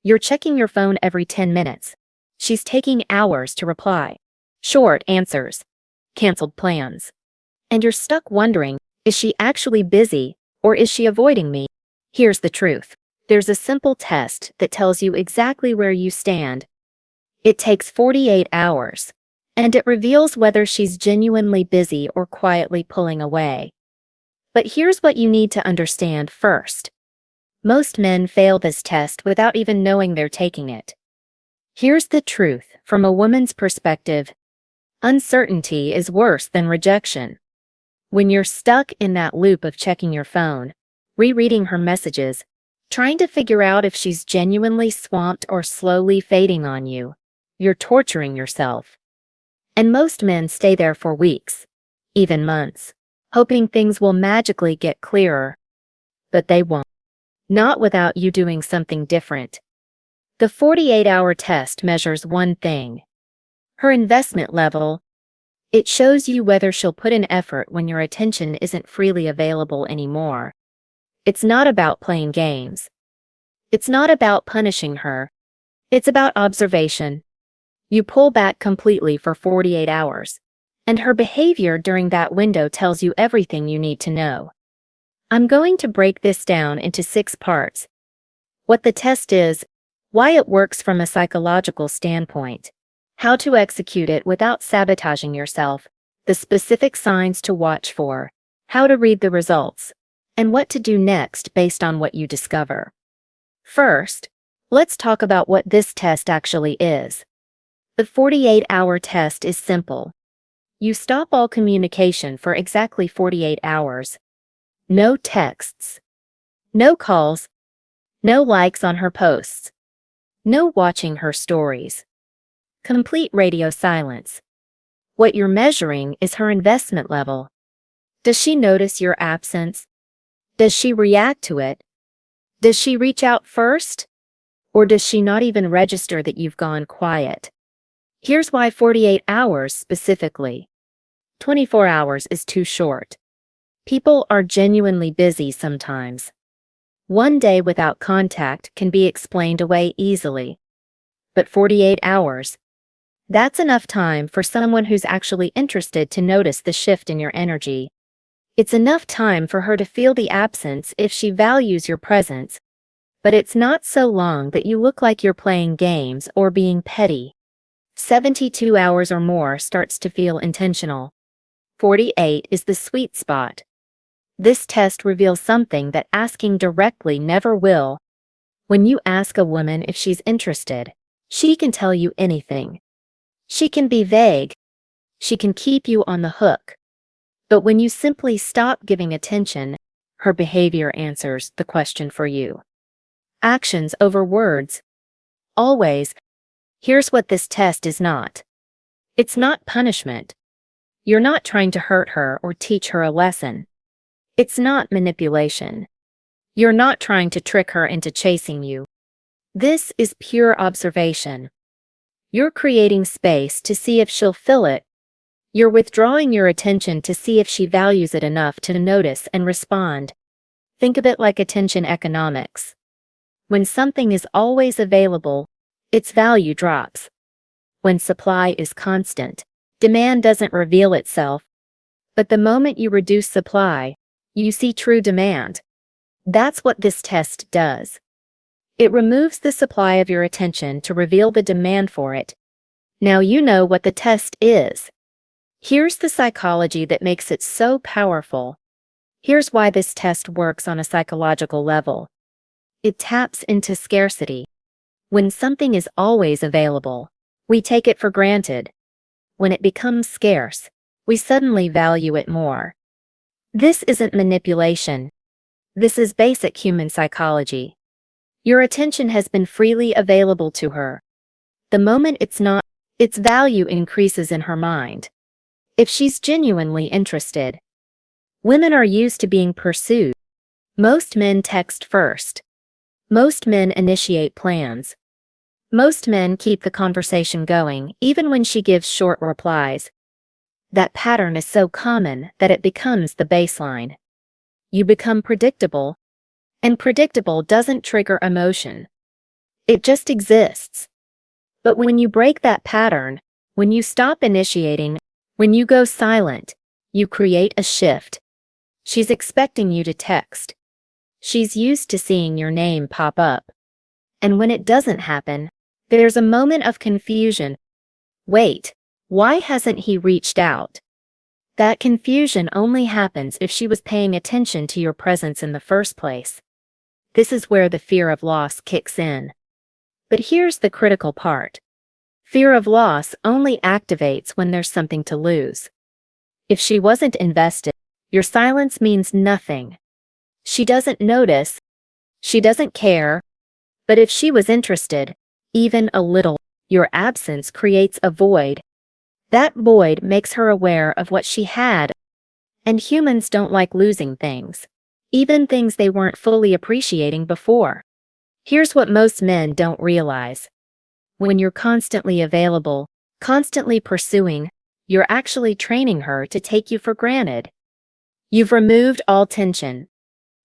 You're checking your phone every 10 minutes. She's taking hours to reply. Short answers. Canceled plans. And you're stuck wondering, is she actually busy, or is she avoiding me? Here's the truth. There's a simple test that tells you exactly where you stand. It takes 48 hours, and it reveals whether she's genuinely busy or quietly pulling away. But here's what you need to understand first. Most men fail this test without even knowing they're taking it. Here's the truth from a woman's perspective. Uncertainty is worse than rejection. When you're stuck in that loop of checking your phone, rereading her messages, trying to figure out if she's genuinely swamped or slowly fading on you, you're torturing yourself. And most men stay there for weeks, even months, hoping things will magically get clearer. But they won't. Not without you doing something different. The 48-hour test measures one thing: her investment level. It shows you whether she'll put in effort when your attention isn't freely available anymore. It's not about playing games. It's not about punishing her. It's about observation. You pull back completely for 48 hours, and her behavior during that window tells you everything you need to know. I'm going to break this down into 6 parts. What the test is, why it works from a psychological standpoint, how to execute it without sabotaging yourself, the specific signs to watch for, how to read the results, and what to do next based on what you discover. First, let's talk about what this test actually is. The 48-hour test is simple. You stop all communication for exactly 48 hours. No texts. No calls. No likes on her posts. No watching her stories. Complete radio silence. What you're measuring is her investment level. Does she notice your absence? Does she react to it? Does she reach out first? Or does she not even register that you've gone quiet? Here's why 48 hours specifically. 24 hours is too short. People are genuinely busy sometimes. One day without contact can be explained away easily. But 48 hours, that's enough time for someone who's actually interested to notice the shift in your energy. It's enough time for her to feel the absence if she values your presence. But it's not so long that you look like you're playing games or being petty. 72 hours or more starts to feel intentional. 48 is the sweet spot. This test reveals something that asking directly never will. When you ask a woman if she's interested, she can tell you anything. She can be vague. She can keep you on the hook. But when you simply stop giving attention, her behavior answers the question for you. Actions over words. Always. Here's what this test is not. It's not punishment. You're not trying to hurt her or teach her a lesson. It's not manipulation. You're not trying to trick her into chasing you. This is pure observation. You're creating space to see if she'll fill it. You're withdrawing your attention to see if she values it enough to notice and respond. Think of it like attention economics. When something is always available, its value drops. When supply is constant, demand doesn't reveal itself. But the moment you reduce supply, you see true demand. That's what this test does. It removes the supply of your attention to reveal the demand for it. Now you know what the test is. Here's the psychology that makes it so powerful. Here's why this test works on a psychological level. It taps into scarcity. When something is always available, we take it for granted. When it becomes scarce, we suddenly value it more. This isn't manipulation. This is basic human psychology. Your attention has been freely available to her. The moment it's not, its value increases in her mind. If she's genuinely interested. Women are used to being pursued. Most men text first. Most men initiate plans. Most men keep the conversation going, even when she gives short replies. That pattern is so common that it becomes the baseline. You become predictable, and predictable doesn't trigger emotion. It just exists. But when you break that pattern, when you stop initiating, when you go silent, you create a shift. She's expecting you to text. She's used to seeing your name pop up. And when it doesn't happen, there's a moment of confusion. Wait, why hasn't he reached out? That confusion only happens if she was paying attention to your presence in the first place. This is where the fear of loss kicks in. But here's the critical part. Fear of loss only activates when there's something to lose. If she wasn't invested, your silence means nothing. She doesn't notice. She doesn't care. But if she was interested, even a little, your absence creates a void. That void makes her aware of what she had. And humans don't like losing things, even things they weren't fully appreciating before. Here's what most men don't realize. When you're constantly available, constantly pursuing, you're actually training her to take you for granted. You've removed all tension.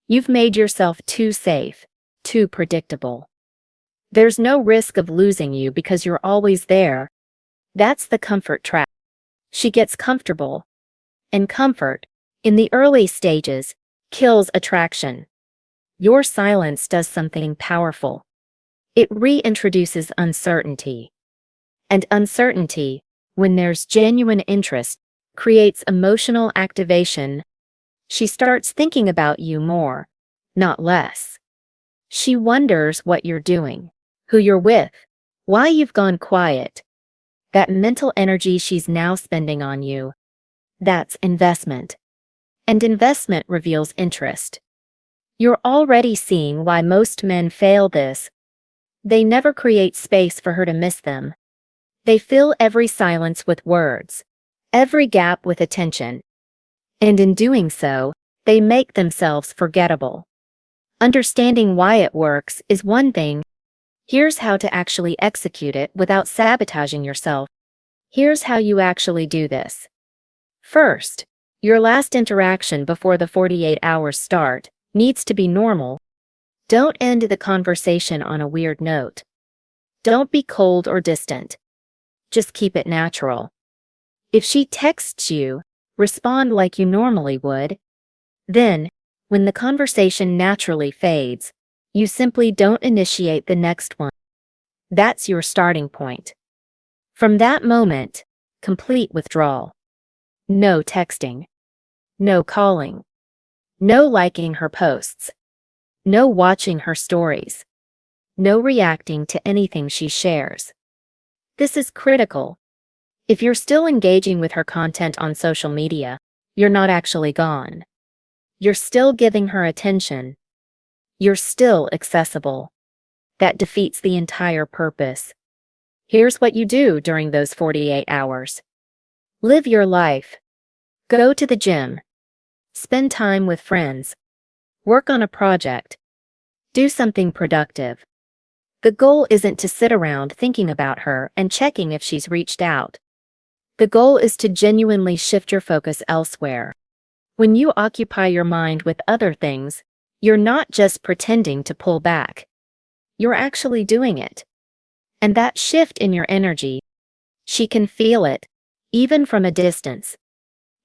You've made yourself too safe, too predictable. There's no risk of losing you because you're always there. That's the comfort trap. She gets comfortable. And comfort, in the early stages, kills attraction. Your silence does something powerful. It reintroduces uncertainty. And uncertainty, when there's genuine interest, creates emotional activation. She starts thinking about you more, not less. She wonders what you're doing, who you're with, why you've gone quiet. That mental energy she's now spending on you, that's investment. And investment reveals interest. You're already seeing why most men fail this. They never create space for her to miss them. They fill every silence with words, every gap with attention. And in doing so, they make themselves forgettable. Understanding why it works is one thing. Here's how to actually execute it without sabotaging yourself. Here's how you actually do this. First, your last interaction before the 48 hours start needs to be normal. Don't end the conversation on a weird note. Don't be cold or distant. Just keep it natural. If she texts you, respond like you normally would. Then, when the conversation naturally fades, you simply don't initiate the next one. That's your starting point. From that moment, complete withdrawal. No texting. No calling. No liking her posts. No watching her stories. No reacting to anything she shares. This is critical. If you're still engaging with her content on social media, you're not actually gone. You're still giving her attention. You're still accessible. That defeats the entire purpose. Here's what you do during those 48 hours. Live your life. Go to the gym. Spend time with friends. Work on a project. Do something productive. The goal isn't to sit around thinking about her and checking if she's reached out. The goal is to genuinely shift your focus elsewhere. When you occupy your mind with other things, you're not just pretending to pull back. You're actually doing it. And that shift in your energy, she can feel it, even from a distance.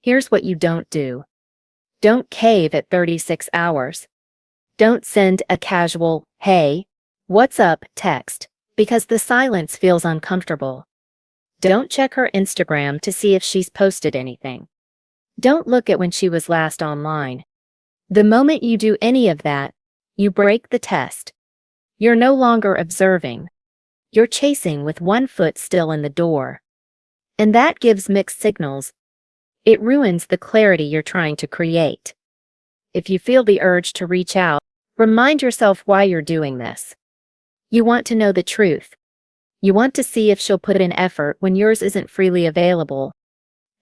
Here's what you don't do. Don't cave at 36 hours. Don't send a casual, "Hey, what's up?" text, because the silence feels uncomfortable. Don't check her Instagram to see if she's posted anything. Don't look at when she was last online. The moment you do any of that, you break the test. You're no longer observing. You're chasing with one foot still in the door. And that gives mixed signals. It ruins the clarity you're trying to create. If you feel the urge to reach out, remind yourself why you're doing this. You want to know the truth. You want to see if she'll put in effort when yours isn't freely available.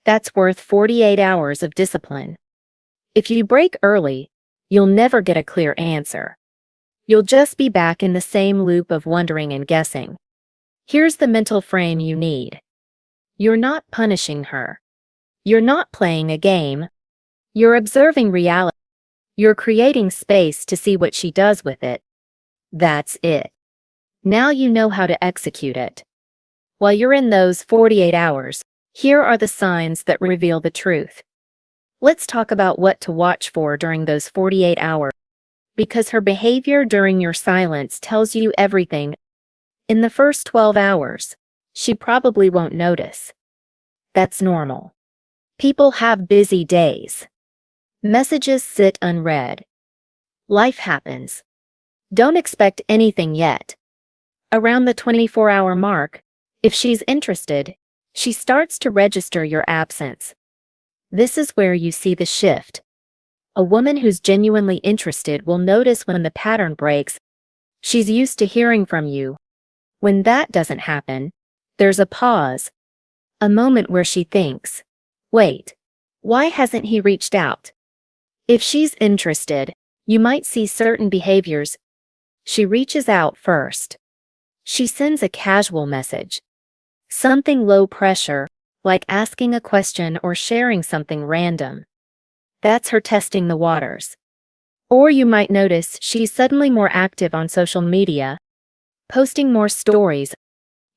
That's worth 48 hours of discipline. If you break early, you'll never get a clear answer. You'll just be back in the same loop of wondering and guessing. Here's the mental frame you need. You're not punishing her. You're not playing a game. You're observing reality. You're creating space to see what she does with it. That's it. Now you know how to execute it. While you're in those 48 hours, here are the signs that reveal the truth. Let's talk about what to watch for during those 48 hours, because her behavior during your silence tells you everything. In the first 12 hours, she probably won't notice. That's normal. People have busy days. Messages sit unread. Life happens. Don't expect anything yet. Around the 24-hour mark, if she's interested, she starts to register your absence. This is where you see the shift. A woman who's genuinely interested will notice when the pattern breaks. She's used to hearing from you. When that doesn't happen, there's a pause, a moment where she thinks, wait, why hasn't he reached out? If she's interested, you might see certain behaviors. She reaches out first. She sends a casual message. Something low pressure, like asking a question or sharing something random. That's her testing the waters. Or you might notice she's suddenly more active on social media, posting more stories,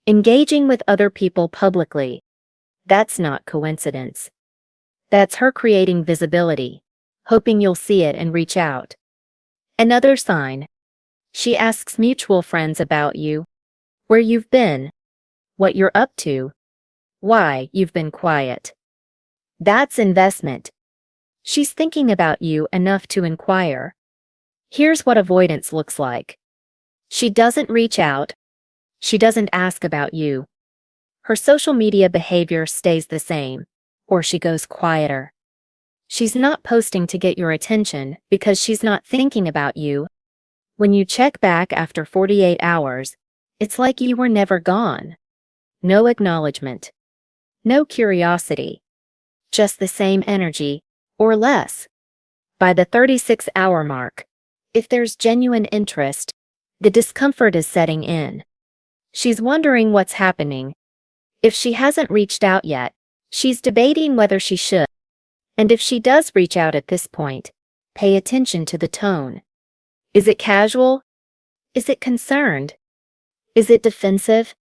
engaging with other people publicly. That's not coincidence. That's her creating visibility, hoping you'll see it and reach out. Another sign. She asks mutual friends about you, where you've been, what you're up to, why you've been quiet. That's investment. She's thinking about you enough to inquire. Here's what avoidance looks like. She doesn't reach out. She doesn't ask about you. Her social media behavior stays the same, or she goes quieter. She's not posting to get your attention because she's not thinking about you. When you check back after 48 hours, it's like you were never gone. No acknowledgement. No curiosity. Just the same energy, or less. By the 36-hour mark, if there's genuine interest, the discomfort is setting in. She's wondering what's happening. If she hasn't reached out yet, she's debating whether she should. And if she does reach out at this point, pay attention to the tone. Is it casual? Is it concerned? Is it defensive?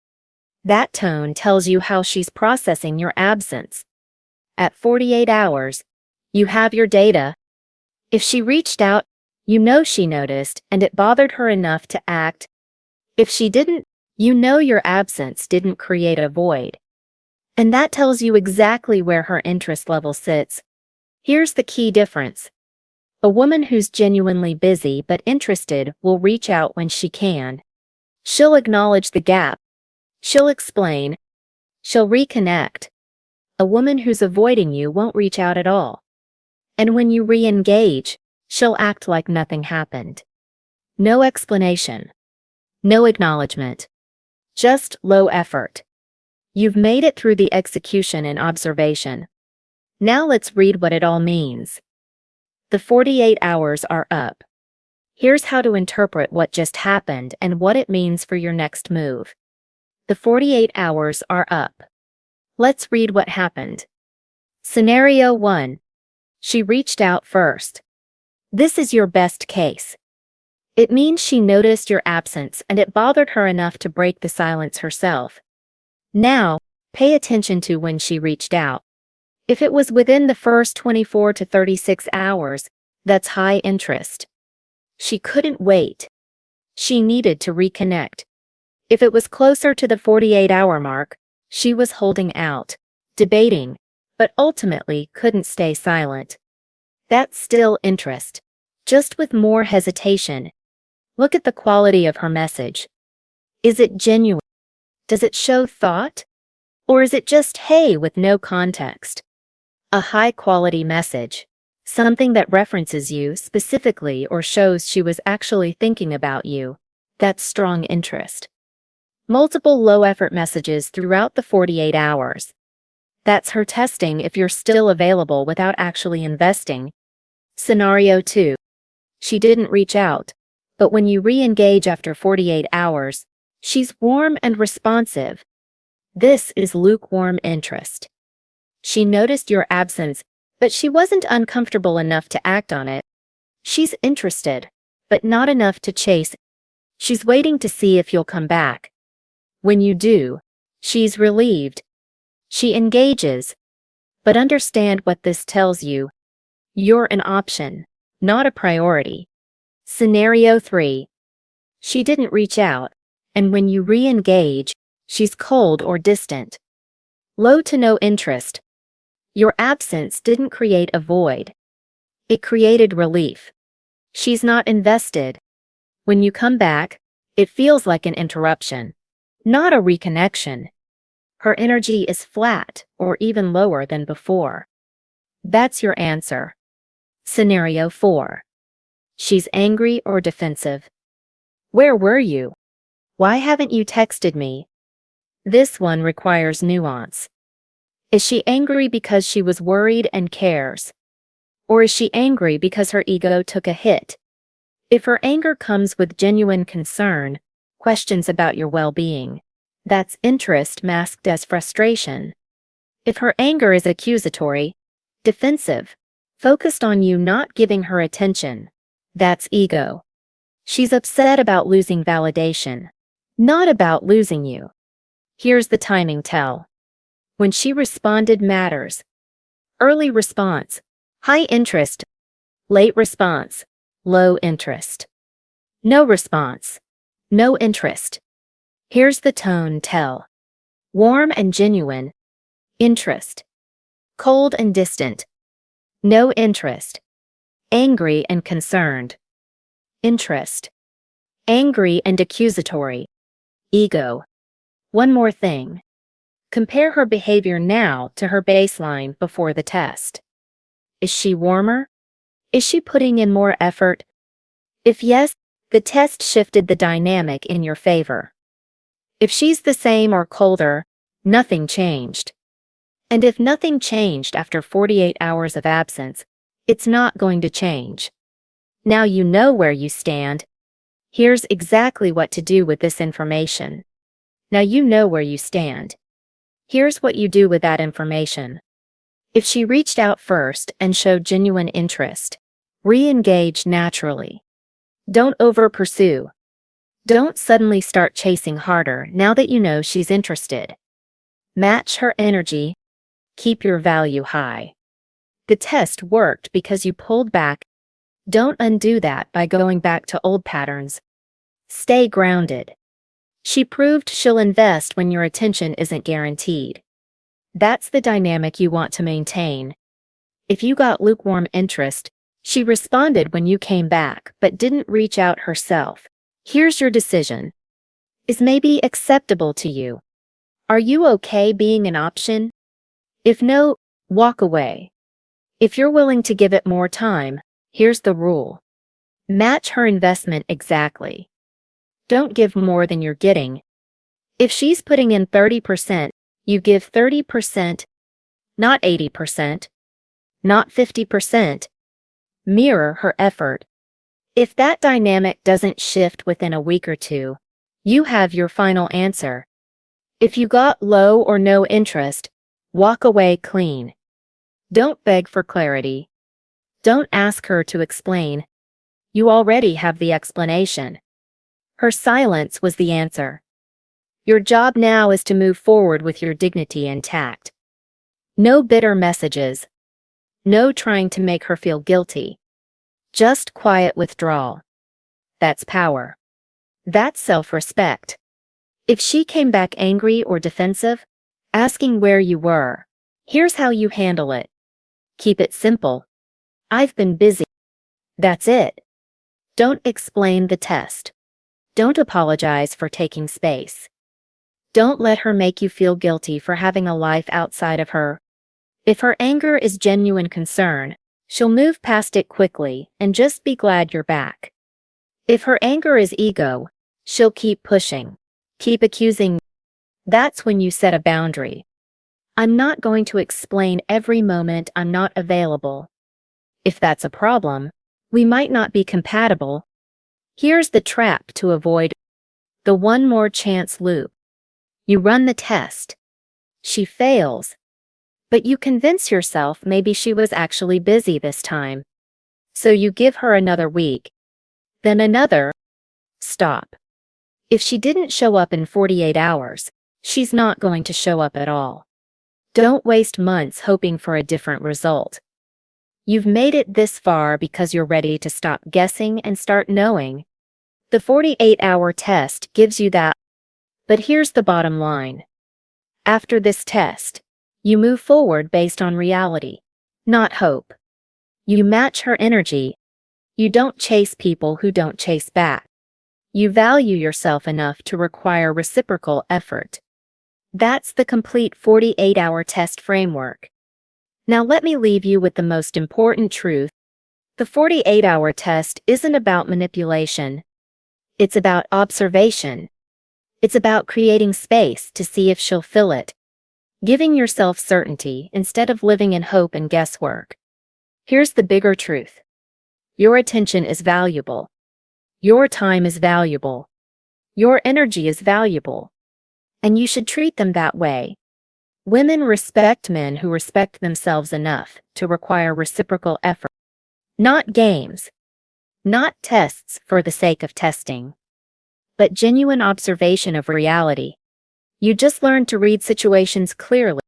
That tone tells you how she's processing your absence. At 48 hours, you have your data. If she reached out, you know she noticed and it bothered her enough to act. If she didn't, you know your absence didn't create a void. And that tells you exactly where her interest level sits. Here's the key difference. A woman who's genuinely busy but interested will reach out when she can. She'll acknowledge the gap. She'll explain. She'll reconnect. A woman who's avoiding you won't reach out at all. And when you re-engage, she'll act like nothing happened. No explanation. No acknowledgement. Just low effort. You've made it through the execution and observation. Now let's read what it all means. The 48 hours are up. Here's how to interpret what just happened and what it means for your next move. The 48 hours are up. Let's read what happened. Scenario 1. She reached out first. This is your best case. It means she noticed your absence and it bothered her enough to break the silence herself. Now, pay attention to when she reached out. If it was within the first 24 to 36 hours, that's high interest. She couldn't wait. She needed to reconnect. If it was closer to the 48-hour mark, she was holding out, debating, but ultimately couldn't stay silent. That's still interest, just with more hesitation. Look at the quality of her message. Is it genuine? Does it show thought? Or is it just hey with no context? A high-quality message. Something that references you specifically or shows she was actually thinking about you. That's strong interest. Multiple low-effort messages throughout the 48 hours. That's her testing if you're still available without actually investing. Scenario 2. She didn't reach out, but when you re-engage after 48 hours, she's warm and responsive. This is lukewarm interest. She noticed your absence, but she wasn't uncomfortable enough to act on it. She's interested, but not enough to chase. She's waiting to see if you'll come back. When you do, she's relieved. She engages. But understand what this tells you. You're an option, not a priority. Scenario 3. She didn't reach out, and when you re-engage, she's cold or distant. Low to no interest. Your absence didn't create a void. It created relief. She's not invested. When you come back, it feels like an interruption, not a reconnection. Her energy is flat or even lower than before. That's your answer. Scenario 4. She's angry or defensive. Where were you? Why haven't you texted me? This one requires nuance. Is she angry because she was worried and cares? Or is she angry because her ego took a hit? If her anger comes with genuine concern, questions about your well-being, that's interest masked as frustration. If her anger is accusatory, defensive, focused on you not giving her attention, that's ego. She's upset about losing validation, not about losing you. Here's the timing tell. When she responded matters. Early response, high interest. Late response, low interest. No response, no interest. Here's the tone tell. Warm and genuine, interest. Cold and distant, no interest. Angry and concerned, interest. Angry and accusatory, ego. One more thing. Compare her behavior now to her baseline before the test. Is she warmer? Is she putting in more effort? If yes, the test shifted the dynamic in your favor. If she's the same or colder, nothing changed. And if nothing changed after 48 hours of absence, it's not going to change. Now you know where you stand. Here's exactly what to do with this information. Now you know where you stand. Here's what you do with that information. If she reached out first and showed genuine interest, re-engage naturally. Don't over-pursue. Don't suddenly start chasing harder now that you know she's interested. Match her energy. Keep your value high. The test worked because you pulled back. Don't undo that by going back to old patterns. Stay grounded. She proved she'll invest when your attention isn't guaranteed. That's the dynamic you want to maintain. If you got lukewarm interest, she responded when you came back but didn't reach out herself. Here's your decision. Is maybe acceptable to you? Are you okay being an option? If no, walk away. If you're willing to give it more time, here's the rule. Match her investment exactly. Don't give more than you're getting. If she's putting in 30%, you give 30%, not 80%, not 50%. Mirror her effort. If that dynamic doesn't shift within a week or two, you have your final answer. If you got low or no interest, walk away clean. Don't beg for clarity. Don't ask her to explain. You already have the explanation. Her silence was the answer. Your job now is to move forward with your dignity intact. No bitter messages. No trying to make her feel guilty. Just quiet withdrawal. That's power. That's self-respect. If she came back angry or defensive, asking where you were, here's how you handle it. Keep it simple. I've been busy. That's it. Don't explain the test. Don't apologize for taking space. Don't let her make you feel guilty for having a life outside of her. If her anger is genuine concern, she'll move past it quickly and just be glad you're back. If her anger is ego, she'll keep pushing, keep accusing. That's when you set a boundary. I'm not going to explain every moment I'm not available. If that's a problem, we might not be compatible. Here's the trap to avoid the one more chance loop. You run the test. She fails. But you convince yourself maybe she was actually busy this time. So you give her another week. Then another. Stop. If she didn't show up in 48 hours, she's not going to show up at all. Don't waste months hoping for a different result. You've made it this far because you're ready to stop guessing and start knowing. The 48-hour test gives you that. But here's the bottom line. After this test, you move forward based on reality, not hope. You match her energy. You don't chase people who don't chase back. You value yourself enough to require reciprocal effort. That's the complete 48-hour test framework. Now let me leave you with the most important truth. The 48-hour test isn't about manipulation. It's about observation. It's about creating space to see if she'll fill it, giving yourself certainty instead of living in hope and guesswork. Here's the bigger truth. Your attention is valuable. Your time is valuable. Your energy is valuable. And you should treat them that way. Women respect men who respect themselves enough to require reciprocal effort. Not games. Not tests for the sake of testing. But genuine observation of reality. You just learn to read situations clearly.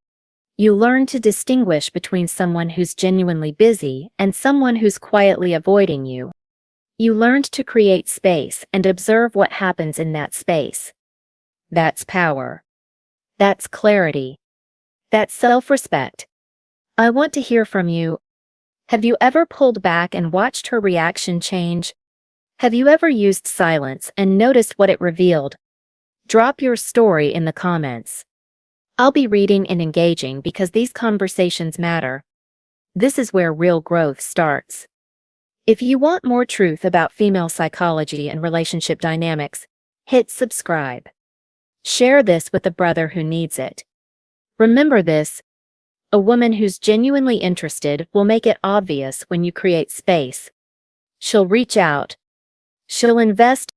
You learn to distinguish between someone who's genuinely busy and someone who's quietly avoiding you. You learned to create space and observe what happens in that space. That's power. That's clarity. That's self-respect. I want to hear from you. Have you ever pulled back and watched her reaction change? Have you ever used silence and noticed what it revealed? Drop your story in the comments. I'll be reading and engaging because these conversations matter. This is where real growth starts. If you want more truth about female psychology and relationship dynamics, hit subscribe. Share this with a brother who needs it. Remember this, a woman who's genuinely interested will make it obvious when you create space. She'll reach out. She'll invest.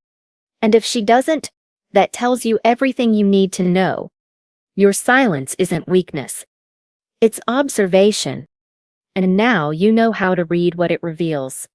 And if she doesn't, that tells you everything you need to know. Your silence isn't weakness. It's observation. And now you know how to read what it reveals.